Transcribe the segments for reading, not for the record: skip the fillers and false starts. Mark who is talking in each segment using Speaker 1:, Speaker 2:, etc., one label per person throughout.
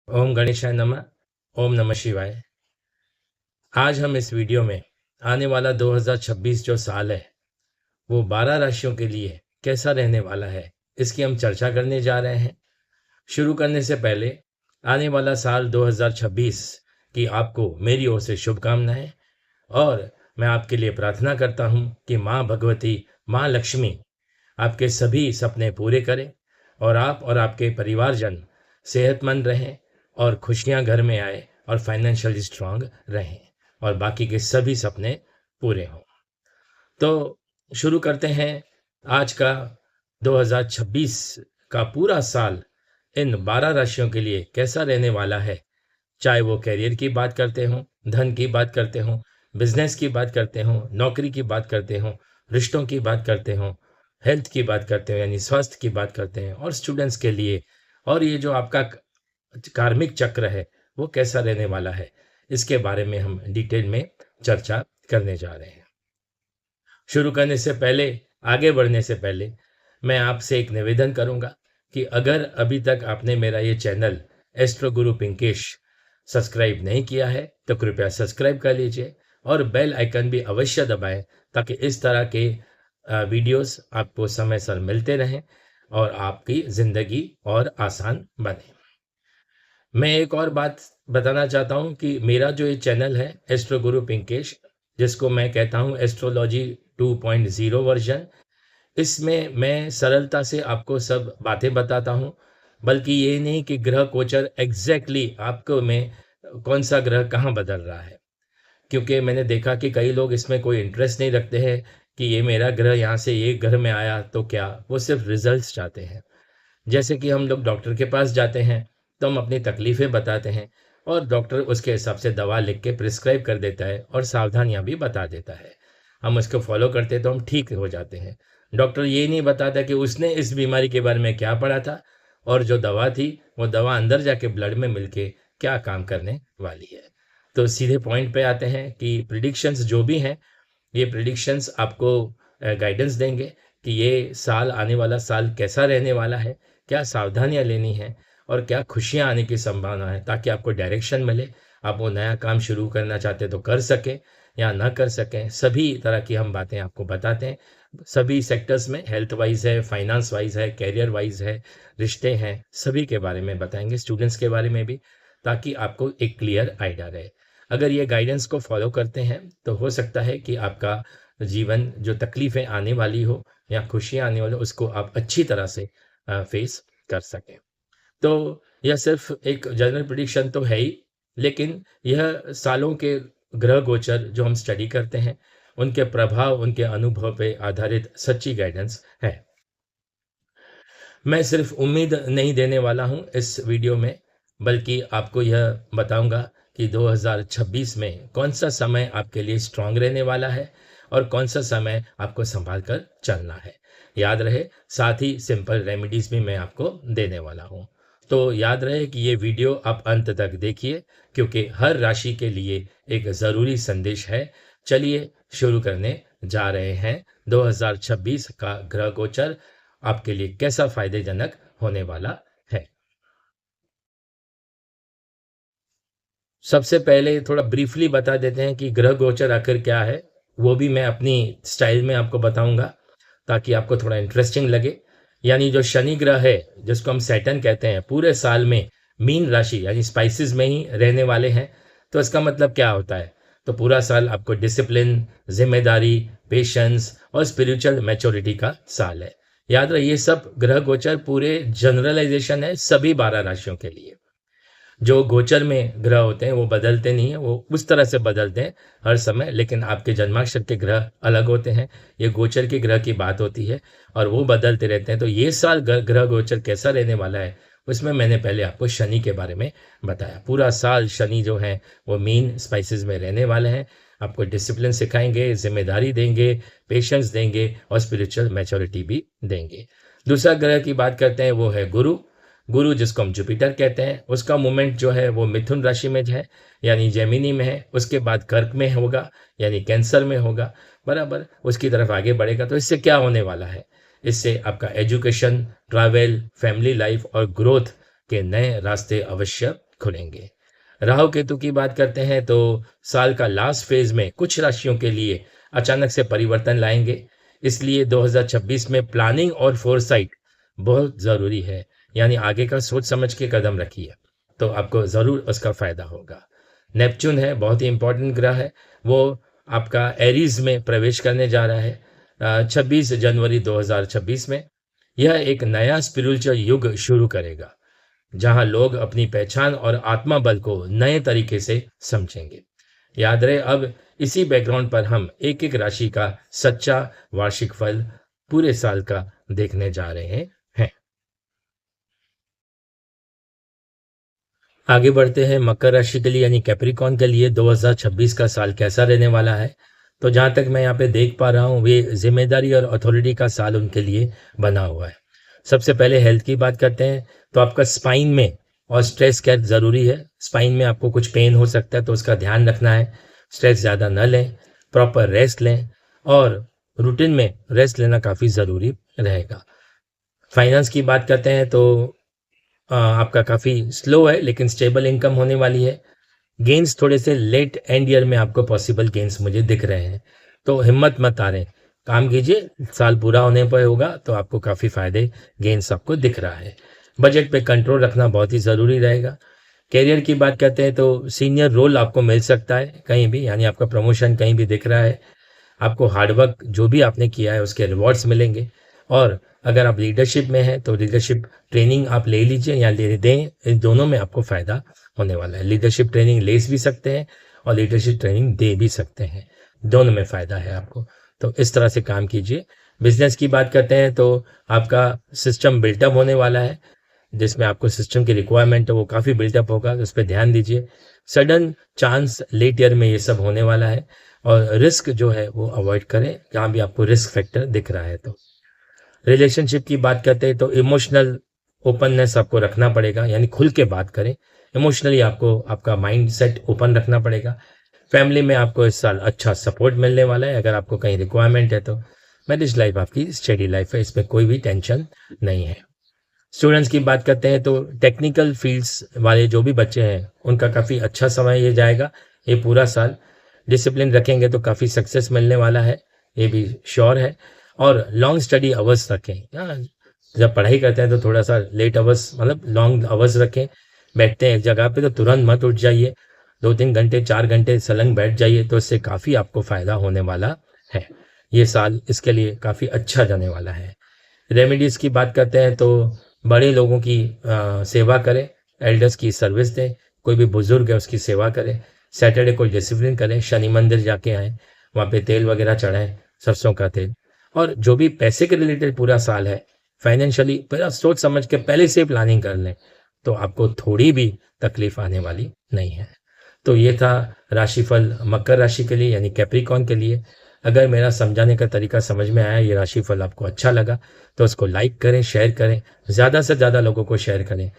Speaker 1: ओम गणेशाय नमः। ओम नमः शिवाय। आज हम इस वीडियो में आने वाला 2026 जो साल है वो 12 राशियों के लिए कैसा रहने वाला है, इसकी हम चर्चा करने जा रहे हैं। शुरू करने से पहले आने वाला साल 2026 की आपको मेरी ओर से शुभकामनाएं, और मैं आपके लिए प्रार्थना करता हूं कि माँ भगवती, माँ लक्ष्मी आपके सभी सपने पूरे करें और आप और आपके परिवारजन सेहतमंद रहें और खुशियां घर में आए और फाइनेंशियली स्ट्रांग रहें और बाकी के सभी सपने पूरे हों। तो शुरू करते हैं आज का 2026 का पूरा साल इन 12 राशियों के लिए कैसा रहने वाला है। चाहे वो करियर की बात करते हों, धन की बात करते हों, बिजनेस की बात करते हों, नौकरी की बात करते हों, रिश्तों की बात करते हों, हेल्थ की बात करते हो यानी स्वास्थ्य की बात करते हैं, और स्टूडेंट्स के लिए, और ये जो आपका कार्मिक चक्र है वो कैसा रहने वाला है, इसके बारे में हम डिटेल में चर्चा करने जा रहे हैं। शुरू करने से पहले, आगे बढ़ने से पहले मैं आपसे एक निवेदन करूंगा कि अगर अभी तक आपने मेरा ये चैनल एस्ट्रो गुरु पिंकेश सब्सक्राइब नहीं किया है तो कृपया सब्सक्राइब कर लीजिए और बेल आइकन भी अवश्य दबाएं ताकि इस तरह के वीडियोस आपको समय सर मिलते रहें और आपकी ज़िंदगी और आसान बने। मैं एक और बात बताना चाहता हूं कि मेरा जो ये चैनल है एस्ट्रो गुरु पिंकेश, जिसको मैं कहता हूं एस्ट्रोलॉजी 2.0 वर्जन, इसमें मैं सरलता से आपको सब बातें बताता हूं। बल्कि ये नहीं कि ग्रह गोचर एग्जैक्टली आपको में कौन सा ग्रह कहाँ बदल रहा है, क्योंकि मैंने देखा कि कई लोग इसमें कोई इंटरेस्ट नहीं रखते हैं कि ये मेरा ग्रह यहाँ से ये ग्रह में आया तो क्या, वो सिर्फ रिजल्ट्स चाहते हैं। जैसे कि हम लोग डॉक्टर के पास जाते हैं तो हम अपनी तकलीफ़ें बताते हैं और डॉक्टर उसके हिसाब से दवा लिख के प्रिस्क्राइब कर देता है और सावधानियां भी बता देता है। हम उसको फॉलो करते हैं तो हम ठीक हो जाते हैं। डॉक्टर ये नहीं बताता कि उसने इस बीमारी के बारे में क्या पढ़ा था और जो दवा थी वो दवा अंदर जाके ब्लड में मिलके क्या काम करने वाली है। तो सीधे पॉइंट पे आते हैं कि प्रिडिक्शंस जो भी हैं, ये प्रिडिक्शंस आपको गाइडेंस देंगे कि ये साल, आने वाला साल कैसा रहने वाला है, क्या सावधानियां लेनी है और क्या खुशियां आने की संभावना है, ताकि आपको डायरेक्शन मिले। आप वो नया काम शुरू करना चाहते तो कर सकें या ना कर सकें, सभी तरह की हम बातें आपको बताते हैं। सभी सेक्टर्स में, हेल्थ वाइज है, फाइनेंस वाइज है, कैरियर वाइज है, रिश्ते हैं, सभी के बारे में बताएंगे, स्टूडेंट्स के बारे में भी, ताकि आपको एक क्लियर आइडिया रहे। अगर ये गाइडेंस को फॉलो करते हैं तो हो सकता है कि आपका जीवन जो तकलीफें आने वाली हो या खुशियां आने वाली हो, उसको आप अच्छी तरह से फेस कर सकें। तो यह सिर्फ एक जनरल प्रिडिक्शन तो है ही, लेकिन यह सालों के ग्रह गोचर जो हम स्टडी करते हैं उनके प्रभाव, उनके अनुभव पे आधारित सच्ची गाइडेंस है। मैं सिर्फ उम्मीद नहीं देने वाला हूं इस वीडियो में, बल्कि आपको यह बताऊंगा कि 2026 में कौन सा समय आपके लिए स्ट्रांग रहने वाला है और कौन सा समय आपको संभाल कर चलना है। याद रहे, साथ ही सिंपल रेमेडीज भी मैं आपको देने वाला हूं। तो याद रहे कि ये वीडियो आप अंत तक देखिए, क्योंकि हर राशि के लिए एक ज़रूरी संदेश है। चलिए शुरू करने जा रहे हैं 2026 का ग्रह गोचर आपके लिए कैसा फायदेजनक होने वाला है। सबसे पहले थोड़ा ब्रीफली बता देते हैं कि ग्रह गोचर आखिर क्या है। वो भी मैं अपनी स्टाइल में आपको बताऊंगा ताकि आपको थोड़ा इंटरेस्टिंग लगे। यानी जो शनि ग्रह है, जिसको हम सैटर्न कहते हैं, पूरे साल में मीन राशि यानी स्पाइसेस में ही रहने वाले हैं। तो इसका मतलब क्या होता है? तो पूरा साल आपको डिसिप्लिन, जिम्मेदारी, पेशेंस और स्पिरिचुअल मैच्योरिटी का साल है। याद रहे, ये सब ग्रह गोचर पूरे जनरलाइजेशन है सभी 12 राशियों के लिए। जो गोचर में ग्रह होते हैं वो बदलते नहीं है, वो उस तरह से बदलते हैं हर समय, लेकिन आपके जन्माक्षर के ग्रह अलग होते हैं। ये गोचर के ग्रह की बात होती है और वो बदलते रहते हैं। तो ये साल ग्रह गोचर कैसा रहने वाला है, उसमें मैंने पहले आपको शनि के बारे में बताया। पूरा साल शनि जो है वो मीन स्पाइसेस में रहने वाले हैं। आपको डिसिप्लिन सिखाएंगे, जिम्मेदारी देंगे, पेशेंस देंगे और स्पिरिचुअल मैच्योरिटी भी देंगे। दूसरा ग्रह की बात करते हैं, वो है गुरु। गुरु, जिसको हम जुपिटर कहते हैं, उसका मूवमेंट जो है वो मिथुन राशि में है यानी जेमिनी में है। उसके बाद कर्क में होगा यानी कैंसर में होगा, बराबर उसकी तरफ आगे बढ़ेगा। तो इससे क्या होने वाला है? इससे आपका एजुकेशन, ट्रैवल, फैमिली लाइफ और ग्रोथ के नए रास्ते अवश्य खुलेंगे। राहु केतु की बात करते हैं तो साल का लास्ट फेज में कुछ राशियों के लिए अचानक से परिवर्तन लाएंगे, इसलिए 2026 में प्लानिंग और फोरसाइट बहुत ज़रूरी है। यानी आगे का सोच समझ के कदम रखिए तो आपको ज़रूर उसका फ़ायदा होगा। नेपच्यून है, बहुत ही इंपॉर्टेंट ग्रह है, वो आपका एरीज में प्रवेश करने जा रहा है 26 जनवरी 2026 में। यह एक नया स्पिरिचुअल युग शुरू करेगा जहां लोग अपनी पहचान और आत्मा बल को नए तरीके से समझेंगे। याद रहे, अब इसी बैकग्राउंड पर हम एक एक राशि का सच्चा वार्षिक फल पूरे साल का देखने जा रहे हैं। आगे बढ़ते हैं मकर राशि के लिए यानी कैप्रिकॉर्न के लिए 2026 का साल कैसा रहने वाला है। तो जहां तक मैं यहाँ पे देख पा रहा हूँ, वे जिम्मेदारी और अथॉरिटी का साल उनके लिए बना हुआ है। सबसे पहले हेल्थ की बात करते हैं तो आपका स्पाइन में और स्ट्रेस केयर ज़रूरी है। स्पाइन में आपको कुछ पेन हो सकता है तो उसका ध्यान रखना है। स्ट्रेस ज़्यादा न लें, प्रॉपर रेस्ट लें और रूटीन में रेस्ट लेना काफ़ी ज़रूरी रहेगा। फाइनेंस की बात करते हैं तो आपका काफ़ी स्लो है लेकिन स्टेबल इनकम होने वाली है। गेंस थोड़े से लेट एंड ईयर में आपको पॉसिबल गेंस मुझे दिख रहे हैं, तो हिम्मत मत हारें, काम कीजिए, साल पूरा होने पर होगा तो आपको काफ़ी फायदे गेंस आपको दिख रहा है। बजट पे कंट्रोल रखना बहुत ही ज़रूरी रहेगा। कैरियर की बात करते हैं तो सीनियर रोल आपको मिल सकता है कहीं भी, यानी आपका प्रमोशन कहीं भी दिख रहा है। आपको हार्डवर्क जो भी आपने किया है उसके रिवॉर्ड्स मिलेंगे। और अगर आप लीडरशिप में हैं तो लीडरशिप ट्रेनिंग आप ले लीजिए या ले दें, इन दोनों में आपको फ़ायदा होने वाला है। लीडरशिप ट्रेनिंग ले भी सकते हैं और लीडरशिप ट्रेनिंग दे भी सकते हैं, दोनों में फ़ायदा है आपको, तो इस तरह से काम कीजिए। बिजनेस की बात करते हैं तो आपका सिस्टम बिल्टअप होने वाला है, जिसमें आपको सिस्टम की रिक्वायरमेंट है वो काफ़ी बिल्टअप होगा, तो उस पर ध्यान दीजिए। सडन चांस लेट ईयर में ये सब होने वाला है और रिस्क जो है वो अवॉइड करें जहाँ भी आपको रिस्क फैक्टर दिख रहा है। तो रिलेशनशिप की बात करते हैं तो इमोशनल ओपननेस आपको रखना पड़ेगा, यानी खुल के बात करें। इमोशनली आपको आपका माइंड सेट ओपन रखना पड़ेगा। फैमिली में आपको इस साल अच्छा सपोर्ट मिलने वाला है अगर आपको कहीं रिक्वायरमेंट है तो। मैरिज लाइफ आपकी स्टडी लाइफ है, इसमें कोई भी टेंशन नहीं है। स्टूडेंट्स की बात करते हैं तो टेक्निकल फील्ड्स वाले जो भी बच्चे हैं उनका काफ़ी अच्छा समय ये जाएगा। ये पूरा साल डिसिप्लिन रखेंगे तो काफ़ी सक्सेस मिलने वाला है, ये भी श्योर है। और लॉन्ग स्टडी अवर्स रखें, जब पढ़ाई करते हैं तो थोड़ा सा लेट अवर्स मतलब लॉन्ग अवर्स रखें। बैठते हैं एक जगह पे तो तुरंत मत उठ जाइए, 2-3 घंटे 4 घंटे सलंग बैठ जाइए, तो इससे काफ़ी आपको फ़ायदा होने वाला है। ये साल इसके लिए काफ़ी अच्छा जाने वाला है। रेमेडीज़ की बात करते हैं तो बड़े लोगों की सेवा करें, एल्डर्स की सर्विस दें, कोई भी बुजुर्ग है उसकी सेवा करें। सैटरडे को डिसिप्लिन करें, शनि मंदिर जाके आएँ, वहाँ पे तेल वगैरह चढ़ाएं, सरसों का तेल। और जो भी पैसे के रिलेटेड पूरा साल है, फाइनेंशियली पूरा सोच समझ के पहले से प्लानिंग कर लें तो आपको थोड़ी भी तकलीफ आने वाली नहीं है। तो ये था राशिफल मकर राशि के लिए यानी कैप्रिकॉर्न के लिए। अगर मेरा समझाने का तरीका समझ में आया, ये राशिफल आपको अच्छा लगा तो उसको लाइक करें, शेयर करें, ज़्यादा से ज़्यादा लोगों को शेयर करें।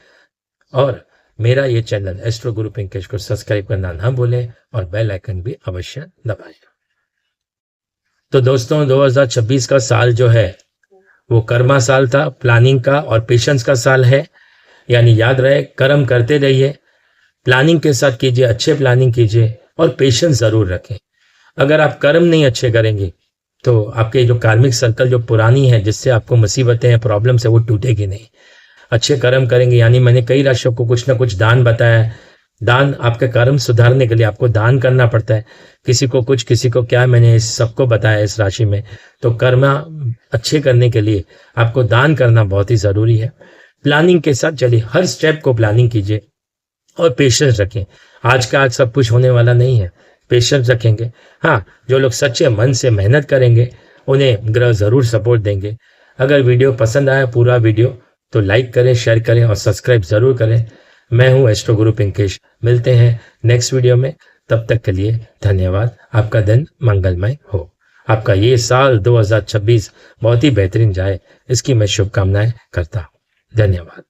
Speaker 1: और मेरा ये चैनल एस्ट्रो गुरु पिंकेश को सब्सक्राइब करना ना भूलें और बेल आइकन भी अवश्य दबाएं। तो दोस्तों 2026 का साल जो है वो कर्मा साल था, प्लानिंग का और पेशेंस का साल है। यानी याद रहे, कर्म करते रहिए, प्लानिंग के साथ कीजिए, अच्छे प्लानिंग कीजिए और पेशेंस ज़रूर रखें। अगर आप कर्म नहीं अच्छे करेंगे तो आपके जो कार्मिक सर्कल जो पुरानी है जिससे आपको मुसीबतें हैं, प्रॉब्लम्स है, वो टूटेगी नहीं। अच्छे कर्म करेंगे, यानी मैंने कई राशियों को कुछ ना कुछ दान बताया। दान आपके कर्म सुधारने के लिए आपको दान करना पड़ता है, किसी को कुछ किसी को क्या, मैंने इस सबको बताया इस राशि में। तो कर्म अच्छे करने के लिए आपको दान करना बहुत ही ज़रूरी है। प्लानिंग के साथ चलिए, हर स्टेप को प्लानिंग कीजिए और पेशेंस रखें। आज का आज सब कुछ होने वाला नहीं है, पेशेंस रखेंगे। हाँ, जो लोग सच्चे मन से मेहनत करेंगे उन्हें ग्रह ज़रूर सपोर्ट देंगे। अगर वीडियो पसंद आया पूरा वीडियो तो लाइक करें, शेयर करें और सब्सक्राइब ज़रूर करें। मैं हूँ एस्ट्रो गुरु पिंकेश, मिलते हैं नेक्स्ट वीडियो में। तब तक के लिए धन्यवाद। आपका दिन मंगलमय हो, आपका ये साल 2026 बहुत ही बेहतरीन जाए, इसकी मैं शुभकामनाएं करता हूँ। धन्यवाद।